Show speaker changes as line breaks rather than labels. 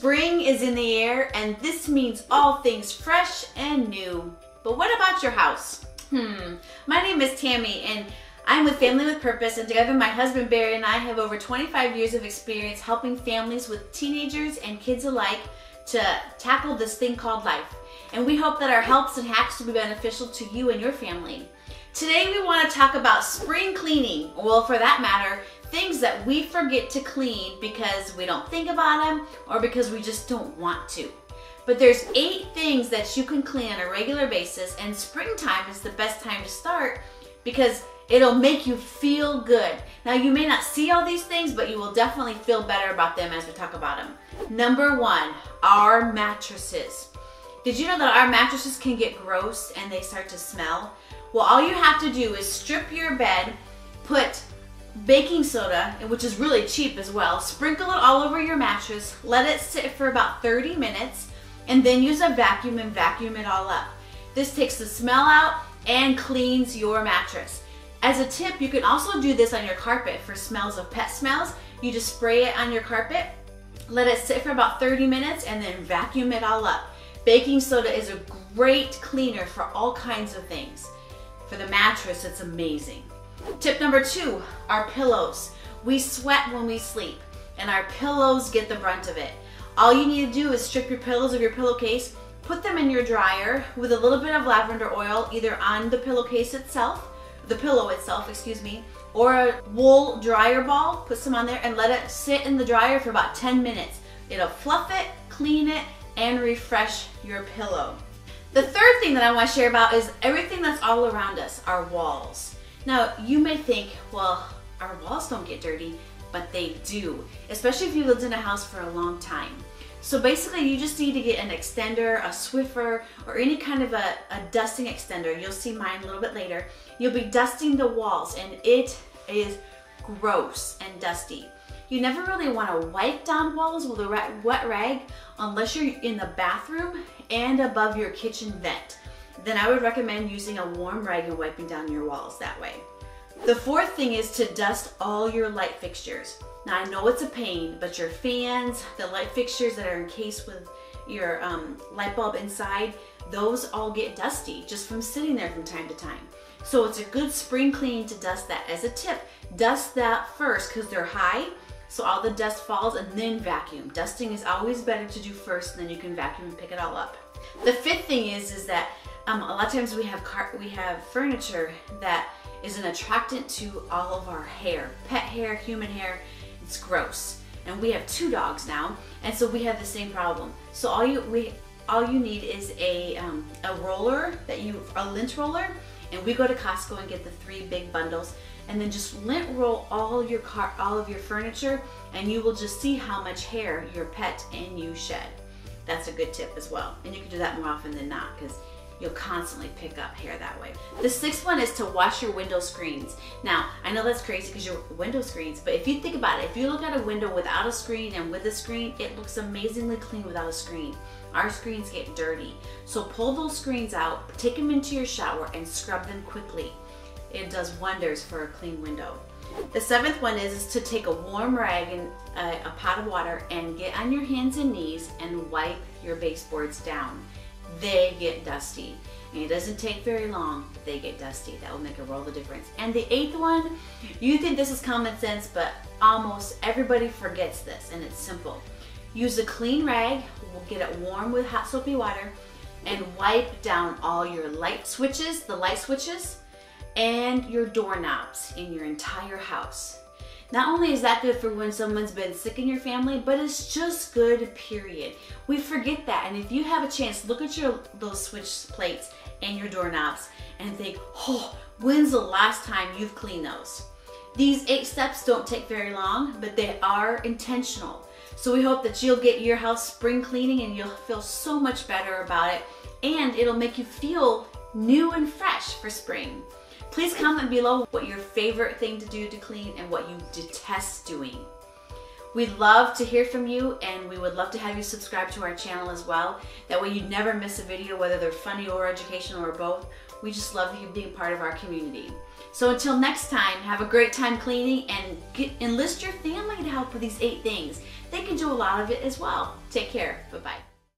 Spring is in the air, and this means all things fresh and new. But what about your house? My name is Tammy, and I'm with Family with Purpose, and together my husband Barry and I have over 25 years of experience helping families with teenagers and kids alike to tackle this thing called life. And we hope that our helps and hacks will be beneficial to you and your family. Today we want to talk about spring cleaning, well, for that matter, things that we forget to clean because we don't think about them or because we just don't want to. But there's 8 things that you can clean on a regular basis, and springtime is the best time to start because it'll make you feel good. Now, you may not see all these things, but you will definitely feel better about them as we talk about them. Number 1, our mattresses. Did you know that our mattresses can get gross and they start to smell? Well, all you have to do is strip your bed, put baking soda, which is really cheap as well, sprinkle it all over your mattress, let it sit for about 30 minutes, and then use a vacuum and vacuum it all up. This takes the smell out and cleans your mattress. As a tip, you can also do this on your carpet for smells of pet smells. You just spray it on your carpet, let it sit for about 30 minutes, and then vacuum it all up. Baking soda is a great cleaner for all kinds of things. For the mattress, it's amazing. Tip number 2, our pillows. We sweat when we sleep, and our pillows get the brunt of it. All you need to do is strip your pillows of your pillowcase, put them in your dryer with a little bit of lavender oil, either on the pillowcase itself, the pillow itself, excuse me, or a wool dryer ball, put some on there and let it sit in the dryer for about 10 minutes. It'll fluff it, clean it, and refresh your pillow. The third thing that I want to share about is everything that's all around us, our walls. Now, you may think, well, our walls don't get dirty, but they do, especially if you lived in a house for a long time. So basically, you just need to get an extender, a Swiffer, or any kind of a dusting extender. You'll see mine a little bit later. You'll be dusting the walls, and it is gross and dusty. You never really want to wipe down walls with a wet rag unless you're in the bathroom and above your kitchen vent. Then I would recommend using a warm rag and wiping down your walls that way. The fourth thing is to dust all your light fixtures. Now, I know it's a pain, but your fans, the light fixtures that are encased with your light bulb inside, those all get dusty just from sitting there from time to time. So it's a good spring clean to dust that. As a tip, dust that first because they're high, so all the dust falls, and then vacuum. Dusting is always better to do first, and then you can vacuum and pick it all up. The fifth thing is that a lot of times we have furniture that is an attractant to all of our hair, pet hair, human hair. It's gross. And we have 2 dogs now, and so we have the same problem. So all you need is a roller, a lint roller, and we go to Costco and get the 3 big bundles, and then just lint roll all of your furniture, and you will just see how much hair your pet and you shed. That's a good tip as well, and you can do that more often than not because you'll constantly pick up hair that way. The 6th one is to wash your window screens. Now, I know that's crazy because your window screens, but if you think about it, if you look at a window without a screen and with a screen, it looks amazingly clean without a screen. Our screens get dirty. So pull those screens out, take them into your shower, and scrub them quickly. It does wonders for a clean window. The 7th one is to take a warm rag and a pot of water and get on your hands and knees and wipe your baseboards down. They get dusty, and it doesn't take very long, but they get dusty. That will make a world of difference. And the 8th one, you think this is common sense, but almost everybody forgets this, and it's simple. Use a clean rag, get it warm with hot soapy water, and wipe down all your light switches, the light switches, and your doorknobs in your entire house. Not only is that good for when someone's been sick in your family, but it's just good, period. We forget that, and if you have a chance, look at those switch plates and your doorknobs and think, oh, when's the last time you've cleaned those? These 8 steps don't take very long, but they are intentional. So we hope that you'll get your house spring cleaning and you'll feel so much better about it, and it'll make you feel new and fresh for spring. Please comment below what your favorite thing to do to clean and what you detest doing. We'd love to hear from you, and we would love to have you subscribe to our channel as well. That way you never miss a video, whether they're funny or educational or both. We just love you being part of our community. So until next time, have a great time cleaning, and enlist your family to help with these 8 things. they can do a lot of it as well. Take care. Bye-bye.